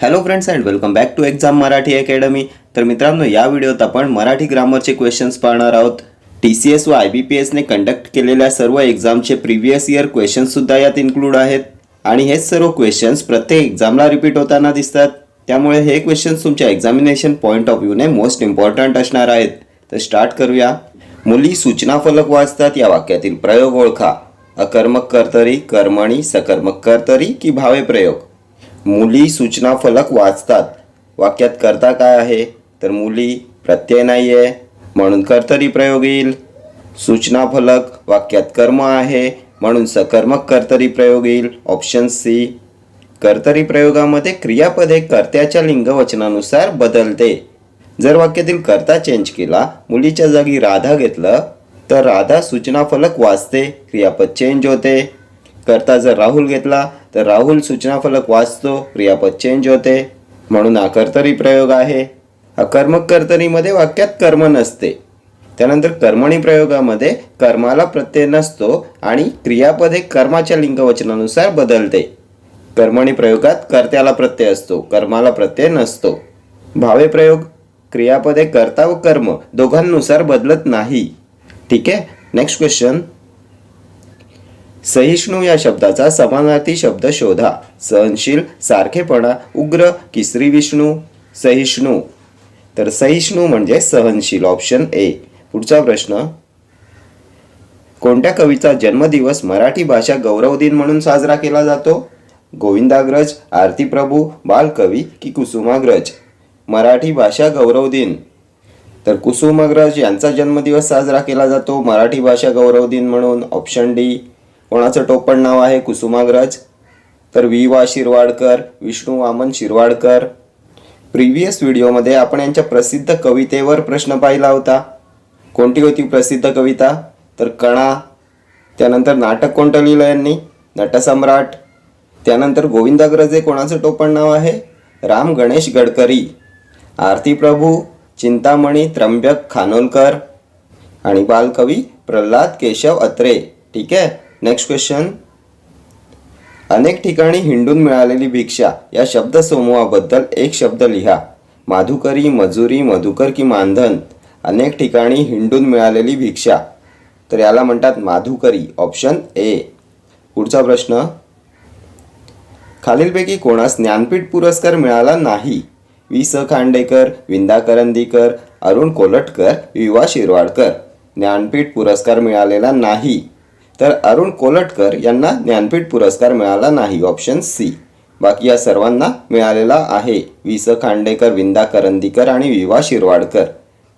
Hello friends and welcome back to exam Marathi academy. तर मित्रांनो, या व्हिडिओत आपण मराठी ग्रामरचे क्वेश्चन्स पाहणार आहोत. TCS व IBPSने कंडक्ट केलेल्या सर्व एक्झामचे प्रिव्हियस इयर क्वेश्चन्ससुद्धा यात इन्क्लूड आहेत आणि हे सर्व क्वेश्चन्स प्रत्येक एक्झामला रिपीट होताना दिसतात. त्यामुळे हे क्वेश्चन्स तुमच्या एक्झामिनेशन पॉईंट ऑफ व्ह्यूने मोस्ट इम्पॉर्टंट असणार आहेत. तर स्टार्ट करूया. मुली सूचना फलक वाचतात या वाक्यातील प्रयोग ओळखा. अकर्मक कर्तरी, कर्मणी, सकर्मक कर्तरी की भावे प्रयोग. मुली सूचना फलक वाचतात वाक्यात कर्ता काय आहे? तर मुली प्रत्यय नाही आहे म्हणून कर्तरी प्रयोग येईल. सूचना फलक वाक्यात कर्म आहे म्हणून सकर्मक कर्तरी प्रयोग येईल. Option C. कर्तरी प्रयोगामध्ये क्रियापद हे कर्त्याच्या लिंगवचनानुसार बदलते. जर वाक्यातील कर्ता चेंज केला, मुलीच्या जागी राधा घेतलं तर राधा सूचना फलक वाचते, क्रियापद चेंज होते. कर्ता जर राहुल घेतला तर राहुल सूचना फलक वाचतो, क्रियापद चेंज होते, म्हणून हा कर्तरी प्रयोग आहे. अकर्मक कर्तरीमध्ये वाक्यात कर्म नसते. त्यानंतर कर्मणी प्रयोगामध्ये कर्माला प्रत्यय नसतो आणि क्रियापद हे कर्माच्या लिंगवचनानुसार बदलते. कर्मणी प्रयोगात कर्त्याला प्रत्यय असतो, कर्माला प्रत्यय नसतो. भावे प्रयोग क्रियापद हे कर्ता व कर्म दोघांनुसार बदलत नाही. ठीक आहे. Next question. सहिष्णू या शब्दाचा समानार्थी शब्द शोधा. सहनशील, सारखेपणा, उग्र की श्री विष्णू. सहिष्णू. तर सहिष्णू म्हणजे सहनशील. Option A. पुढचा प्रश्न. कोणत्या कवीचा जन्मदिवस मराठी भाषा गौरव दिन म्हणून साजरा केला जातो? गोविंदाग्रज, आरती प्रभू, बालकवी की कुसुमाग्रज. मराठी भाषा गौरव दिन. तर कुसुमाग्रज यांचा जन्मदिवस साजरा केला जातो मराठी भाषा गौरव दिन म्हणून. Option D. कोणाचं टोपण नाव आहे कुसुमाग्रज? तर वि.वा. शिरवाडकर, विष्णू वामन शिरवाडकर. प्रिव्हियस व्हिडिओमध्ये आपण यांच्या प्रसिद्ध कवितेवर प्रश्न पाहिला होता. कोणती होती प्रसिद्ध कविता? तर कणा. त्यानंतर नाटक कोणतं लिहिलं यांनी? नटसम्राट. त्यानंतर गोविंदाग्रज हे कोणाचं टोपण नाव आहे? राम गणेश गडकरी. आरती प्रभू, चिंतामणी त्र्यंबक खानोलकर आणि बालकवी प्रल्हाद केशव अत्रे. ठीक आहे. Next question. अनेक ठिकाणी हिंडून मिळालेली भिक्षा या शब्दसमूहाबद्दल एक शब्द लिहा. माधुकरी, मजुरी, मधुकर की मानधन. अनेक ठिकाणी हिंडून मिळालेली भिक्षा, तर याला म्हणतात माधुकरी. Option A. पुढचा प्रश्न. खालीलपैकी कोणास ज्ञानपीठ पुरस्कार मिळाला नाही? वि.स. खांडेकर, विंदा करंदीकर, अरुण कोलटकर, वि.वा. शिरवाडकर. ज्ञानपीठ पुरस्कार मिळालेला नाही. तर अरुण कोलटकर यांना ज्ञानपीठ पुरस्कार मिळाला नाही. Option C. बाकी या सर्वांना मिळालेला आहे. वि.स. खांडेकर, विंदा करंदीकर आणि वि.वा. शिरवाडकर.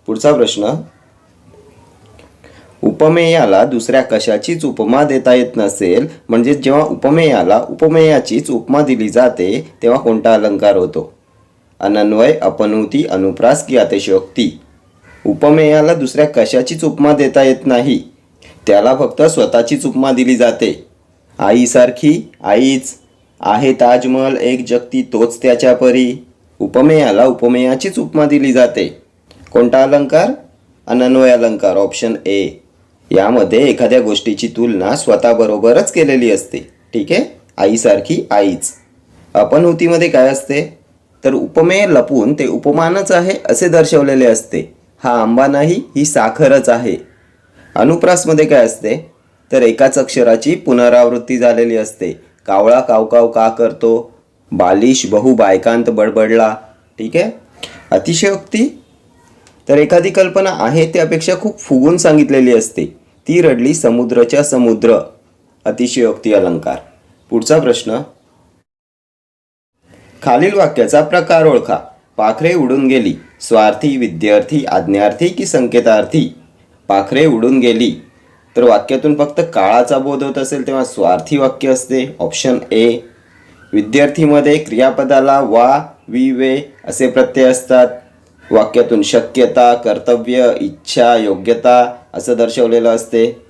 पुढचा प्रश्न. उपमेयाला दुसऱ्या कशाचीच उपमा देता येत नसेल, म्हणजे जेव्हा उपमेयाला उपमेयाचीच उपमा दिली जाते तेव्हा कोणता अलंकार होतो? अनन्वय, अपनूती, अनुप्रास की अतिशयोक्ती. उपमेयाला दुसऱ्या कशाचीच उपमा देता येत नाही, त्याला फक्त स्वतःचीच उपमा दिली जाते. आईसारखी, आईच. आहे ताजमहल एक जगती तोच त्याच्या परी. उपमेयाला उपमेयाचीच उपमा दिली जाते. कोणता अलंकार? अनन्वय अलंकार. Option A. यामध्ये एखाद्या गोष्टीची तुलना स्वतःबरोबरच केलेली असते. ठीक आहे. आईसारखी, आईच. अपनूतीमध्ये काय असते? तर उपमेय लपून ते उपमानच आहे असे दर्शवलेले असते. हा आंबा नाही, ही साखरच आहे. अनुप्रासमध्ये काय असते? तर एकाच अक्षराची पुनरावृत्ती झालेली असते. कावळा कावकाव का करतो? बालिश बहु बायकांत बडबडला. ठीक आहे. अतिशयोक्ती. तर एखादी कल्पना आहे त्यापेक्षा खूप फुगून सांगितलेली असते. ती रडली समुद्राच्या समुद्र. अतिशयोक्ती अलंकार. पुढचा प्रश्न. खालील वाक्याचा प्रकार ओळखा. पाखरे उडून गेली. स्वार्थी, विद्यार्थी, आज्ञार्थी की संकेतार्थी. पाखरे उडून गेली. तर वाक्यातून फक्त काळाचा बोध होत असेल तेव्हा स्वार्थी वाक्य असते. Option A. विद्यार्थीमध्ये क्रियापदाला वा, वि, वे असे प्रत्यय असतात. वाक्यातून शक्यता, कर्तव्य, इच्छा, योग्यता असं दर्शवलेलं असते.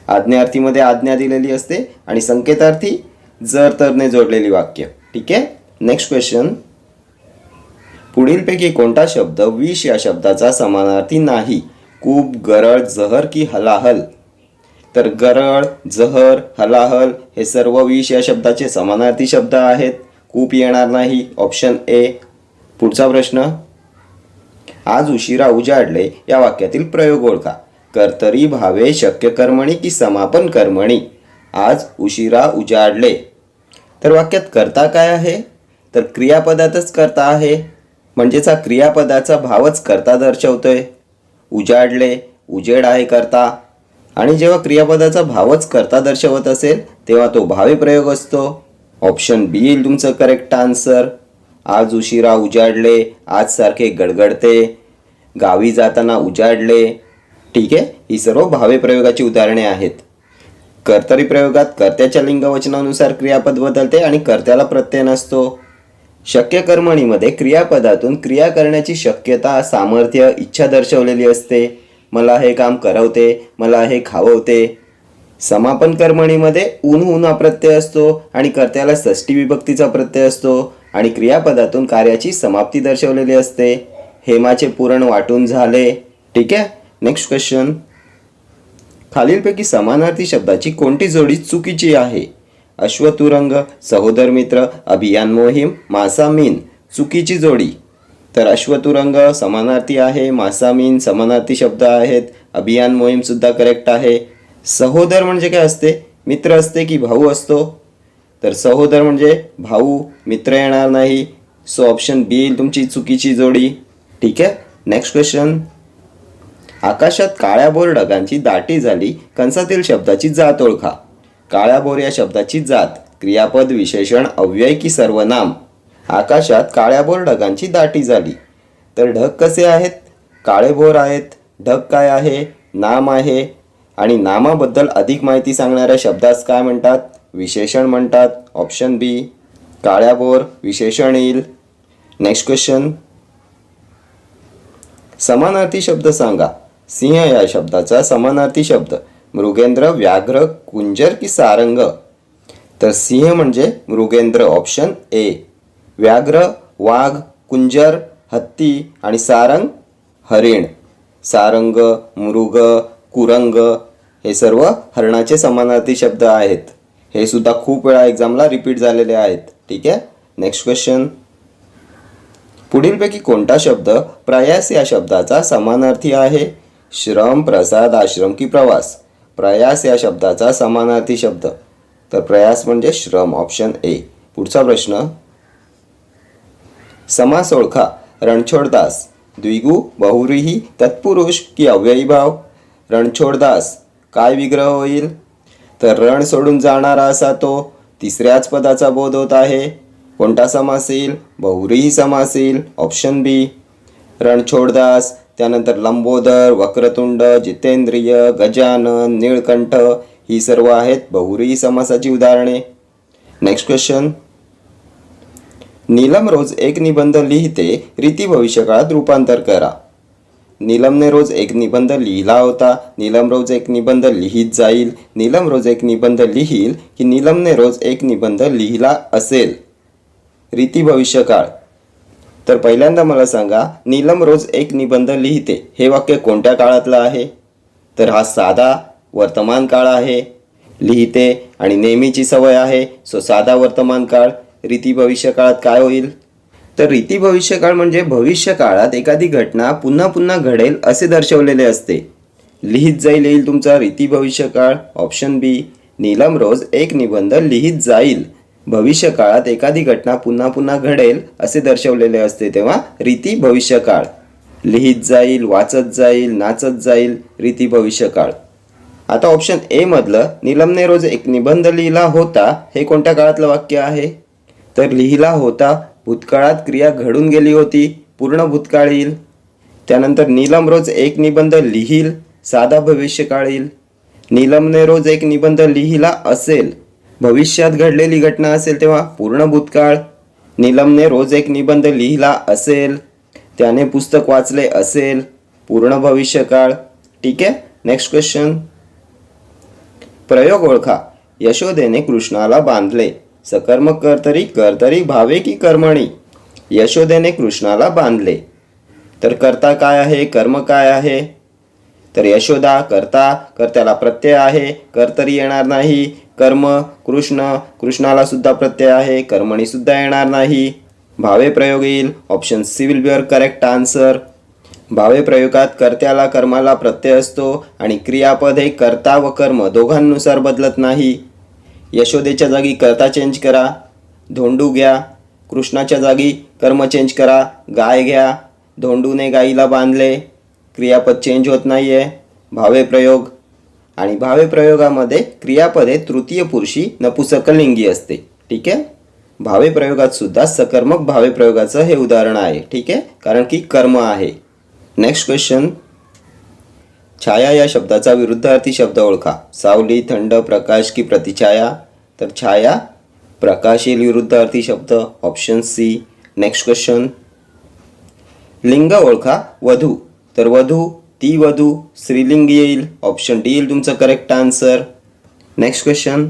आज्ञार्थीमध्ये आज्ञा दिलेली असते आणि संकेतार्थी जर तरने जोडलेली वाक्य. ठीक आहे. Next question. पुढीलपैकी कोणता शब्द विष या शब्दाचा समानार्थी नाही? कूप, गरळ, जहर की हलाहल. तर गरळ, जहर, हलाहल हे सर्व विष या शब्दाचे समानार्थी शब्द आहेत. कूप येणार नाही, ऑप्शन ए. पुढचा प्रश्न, आज उशिरा उजाडले या वाक्यातील प्रयोग ओळखा. कर्तरी भावे शक्य कर्मणी की समापन कर्मणी. आज उशिरा उजाडले. तर वाक्यात कर्ता काय आहे? तर क्रियापदातच कर्ता आहे, म्हणजेच हा क्रियापदाचा भावच कर्ता दर्शवतोय. उजाडले, उजेड आहे कर्ता. आणि जेव्हा क्रियापदाचा भावच कर्ता दर्शवत असेल तेव्हा तो भावी प्रयोग असतो. ऑप्शन बी येईल तुमचं करेक्ट आन्सर. आज उशिरा उजाडले, आज सारखे गडगडते, गावी जाताना उजाडले. ठीक आहे, ही सर्व भावे प्रयोगाची उदाहरणे आहेत. कर्तरी प्रयोगात कर्त्याच्या लिंगवचनानुसार क्रियापद बदलते आणि कर्त्याला प्रत्यय नसतो. शक्य कर्मणीमध्ये क्रियापदातून क्रिया करण्याची शक्यता, सामर्थ्य, इच्छा दर्शवलेली असते. मला हे काम करवते, मला हे खाववते. समापन कर्मणीमध्ये ऊन हा प्रत्यय असतो आणि कर्त्याला षष्ठी विभक्तीचा प्रत्यय असतो आणि क्रियापदातून कार्याची समाप्ती दर्शवलेली असते. हेमाचे पुरण वाटून झाले. ठीक आहे, नेक्स्ट क्वेश्चन, खालीलपैकी समानार्थी शब्दाची कोणती जोडी चुकीची आहे? अश्वतुरंग, सहोदर मित्र, अभियान मोहीम, मासा मीन. चुकीची जोडी. तर अश्वतुरंग समानार्थी आहे, मासा मीन समानार्थी शब्द आहेत, अभियान मोहीम सुद्धा करेक्ट आहे. सहोदर म्हणजे काय असते? मित्र असते की भाऊ असतो? तर सहोदर म्हणजे भाऊ, मित्र येणार नाही. सो ऑप्शन बी येईल तुमची चुकीची जोडी. ठीक आहे, नेक्स्ट क्वेश्चन, आकाशात काळ्याभोर ढगांची दाटी झाली, कंसातील शब्दाची जात ओळखा. काळ्याभोर या शब्दाची जात क्रियापद, विशेषण, अव्यय की सर्वनाम? आकाशात काळ्याभोर ढगांची दाटी झाली. तर ढग कसे आहेत? काळेभोर आहेत. ढग काय आहे? नाम आहे. आणि नामाबद्दल अधिक माहिती सांगणाऱ्या शब्दास काय म्हणतात? विशेषण म्हणतात. ऑप्शन बी, काळ्याभोर विशेषण येईल. नेक्स्ट क्वेश्चन, समानार्थी शब्द सांगा. सिंह या शब्दाचा समानार्थी शब्द मृगेंद्र, व्याघ्र, कुंजर की सारंग? तर सिंह म्हणजे मृगेंद्र, ऑप्शन ए. व्याघ्र वाघ, कुंजर हत्ती आणि सारंग हरिण. सारंग, मृग, कुरंग हे सर्व हरणाचे समानार्थी शब्द आहेत. हे सुद्धा खूप वेळा एक्झामला रिपीट झालेले आहेत. ठीक आहे, नेक्स्ट क्वेश्चन, पुढीलपैकी कोणता शब्द प्रयास या शब्दाचा समानार्थी आहे? श्रम, प्रसाद, आश्रम की प्रवास? प्रयास या शब्दाचा समानार्थी शब्द तर प्रयास म्हणजे श्रम, ऑप्शन ए. पुढचा प्रश्न, समास ओळखा. रणछोडदास, द्विगु, बहुव्रीही, तत्पुरुष की अव्ययी भाव? रणछोडदास काय विग्रह होईल? तर रण सोडून जाणारा असा तो. तिसऱ्याच पदाचा बोध होत आहे. कोणता समास येईल? बहुव्रीही समास येईल, ऑप्शन बी. रणछोडदास, त्यानंतर लंबोदर, वक्रतुंड, जितेंद्रिय, गजानन, नीळकंठ ही सर्व आहेत बहुव्रीही समासाची उदाहरणे. नेक्स्ट क्वेश्चन, नीलम रोज एक निबंध लिहिते, रीती भविष्यकाळात रूपांतर करा. नीलमने रोज एक निबंध लिहिला होता. नीलम रोज एक निबंध लिहित जाईल. नीलम रोज एक निबंध लिहील की नीलमने रोज एक निबंध लिहिला असेल? रीती भविष्यकाळ. तर पहिल्यांदा मला सांगा, नीलम रोज एक निबंध लिहिते हे वाक्य कोणत्या काळातलं आहे? तर हा साधा वर्तमान काळ आहे. लिहिते आणि नेहमीची सवय आहे, सो साधा वर्तमान काळ. रीती भविष्यकाळात काय होईल? तर रीती भविष्यकाळ म्हणजे भविष्य काळात एखादी घटना पुन्हा पुन्हा घडेल असे दर्शवलेले असते. लिहित जाईल येईल तुमचा रीती भविष्यकाळ, ऑप्शन बी. नीलम रोज एक निबंध लिहित जाईल, भविष्य काळात एखादी घटना पुन्हा पुन्हा घडेल असे दर्शवलेले असते, तेव्हा रीती भविष्यकाळ. लिहित जाईल, वाचत जाईल, नाचत जाईल, रीती भविष्यकाळ. आता ऑप्शन ए मधलं नीलमने रोज एक निबंध लिहिला होता हे कोणत्या काळातलं वाक्य आहे? तर लिहिला होता भूतकाळात क्रिया घडून गेली होती, पूर्ण भूतकाळ येईल. त्यानंतर नीलम रोज एक निबंध लिहील, साधा भविष्यकाळ येईल. नीलमने रोज एक निबंध लिहिला असेल, भविष्यात घडलेली घटना असेल तेव्हा पूर्ण भूतकाळ. नीलमने रोज एक निबंध लिहिला असेल, त्याने पुस्तक वाचले असेल, पूर्ण भविष्यकाळ. ठीक आहे, नेक्स्ट क्वेश्चन, प्रयोग ओळखा. यशोदेने कृष्णाला बांधले, सकर्मक कर्तरी, कर्तरी भावे की कर्मणी? यशोदेने कृष्णाला बांधले. तर कर्ता काय आहे, कर्म काय आहे? तर यशोदा कर्ता, कर्त्याला प्रत्यय आहे, कर्तरी येणार नाही. कर्म कृष्ण, कृष्णाला सुद्धा प्रत्यय आहे, कर्मणी सुद्धा येणार नाही. भावे प्रयोग येईल. Option C will be your correct answer. भावे प्रयोगात कर्त्याला कर्माला प्रत्यय असतो आणि क्रियापद हे कर्ता व कर्म दोघांनुसार बदलत नाही. यशोदेच्या जागी कर्ता चेंज करा, धोंडू घ्या. कृष्णाच्या जागी कर्म चेंज करा, गाय घ्या. धोंडूने गाईला बांधले, क्रियापद चेंज होत नाही आहे. भावे प्रयोग आणि भावे प्रयोगामध्ये क्रियापद हे तृतीय पुरुषी नपुंसकलिंगी असते. ठीक आहे. भावे प्रयोगात सुद्धा सकर्मक भावे प्रयोगाचं हे उदाहरण आहे. ठीक आहे, कारण की कर्म आहे. Next question. छाया या शब्दाचा विरुद्धार्थी शब्द ओळखा. सावली, थंड, प्रकाश की प्रतिछाया. तर छाया प्रकाश येईल विरुद्धार्थी शब्द. Option C. Next question. लिंग ओळखा. वधू. तर वधू, ती वधू स्त्रीलिंग येईल. ऑप्शन डी येईल तुमचं करेक्ट आन्सर. Next question.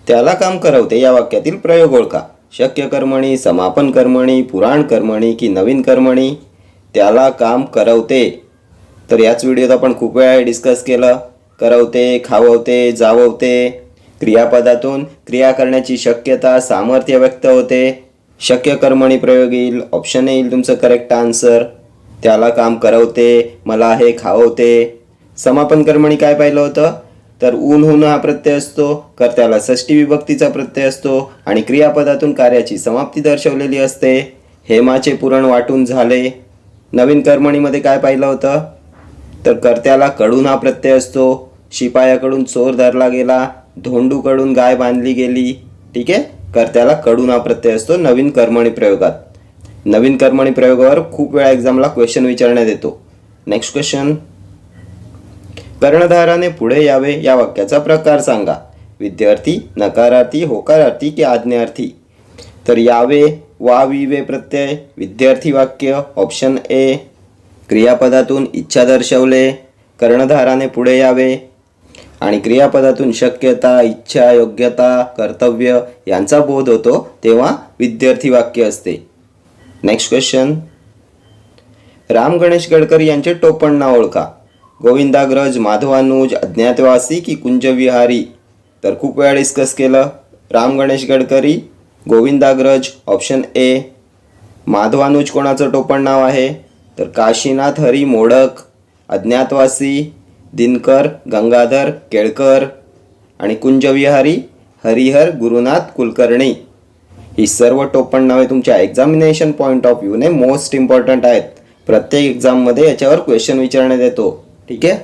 त्याला काम करवते या वाक्यातील प्रयोग ओळखा. शक्य कर्मणी, समापन कर्मणी, पुराण कर्मणी की नवीन कर्मणी. त्याला काम करवते. तर याच व्हिडिओत आपण खूप वेळा डिस्कस केलं. करवते, खाववते, जाववते. क्रियापदातून क्रिया करण्याची शक्यता, सामर्थ्य व्यक्त होते. शक्य कर्मणी प्रयोग येईल. ऑप्शन येईल तुमचं करेक्ट आन्सर. त्याला काम करवते, मला हे खाववते. समापन कर्मणी काय पाहिलं होतं, तर ऊन होऊन हा प्रत्यय असतो, कर्त्याला षष्टी विभक्तीचा प्रत्यय असतो आणि क्रियापदातून कार्याची समाप्ती दर्शवलेली असते. हेमाचे पुरण वाटून झाले. नवीन कर्मणीमध्ये काय पाहिलं होतं, तर कर्त्याला कडून हा प्रत्यय असतो. शिपायाकडून चोर धरला गेला, धोंडूकडून गाय बांधली गेली. ठीक आहे, कर्त्याला कडून हा प्रत्यय असतो नवीन कर्मणी प्रयोगात. नवीन कर्मणी प्रयोगावर खूप वेळा एक्झामला क्वेश्चन विचारण्यात येतो. Next question. कर्णधाराने पुढे यावे या वाक्याचा प्रकार सांगा. विद्यार्थी, नकारार्थी, होकारार्थी की आज्ञार्थी. तर यावे, वा, विवे प्रत्यय, विद्यार्थी वाक्य. Option A. क्रियापदातून इच्छा दर्शवले, कर्णधाराने पुढे यावे आणि क्रियापदातून शक्यता, इच्छा, योग्यता, कर्तव्य यांचा बोध होतो तेव्हा विद्यार्थी वाक्य असते. Next question. राम गणेश गडकरी यांचे टोपण नाव ओळखा. गोविंदाग्रज, माधवानुज, अज्ञातवासी की कुंजविहारी. तर खूप वेळा डिस्कस केलं. राम गणेश गडकरी, गोविंदाग्रज. Option A. माधवानुज कोणाचं टोपण नाव आहे, तर काशीनाथ हरी मोडक. अज्ञातवासी दिनकर, गंगाधर केळकर आणि कुंजविहारी हरिहर गुरुनाथ कुलकर्णी. ही सर्व टोपण नावे तुमच्या एक्झामिनेशन पॉईंट ऑफ व्ह्यूने मोस्ट इम्पॉर्टंट आहेत. प्रत्येक एक्झाममध्ये याच्यावर क्वेश्चन विचारण्यात येतो. ठीक आहे.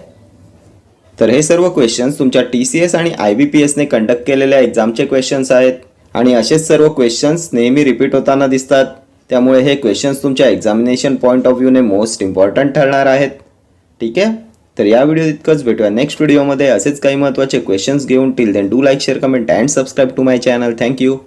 तर हे सर्व क्वेश्चन्स तुमच्या TCS आणि IBPSने कंडक्ट केलेल्या एक्झामचे क्वेश्चन्स आहेत आणि असेच सर्व क्वेश्चन्स नेहमी रिपीट होताना दिसतात. त्यामुळे हे क्वेश्चन्स तुमच्या एक्झामिनेशन पॉईंट ऑफ व्ह्यूने मोस्ट इम्पॉर्टंट ठरणार आहेत. ठीक आहे. तर या व्हिडिओ इतकंच. भेटूया नेक्स्ट व्हिडिओमध्ये असेच काही महत्त्वाचे क्वेश्चन्स घेऊन. Till then do like, share, comment and subscribe to my channel. Thank you.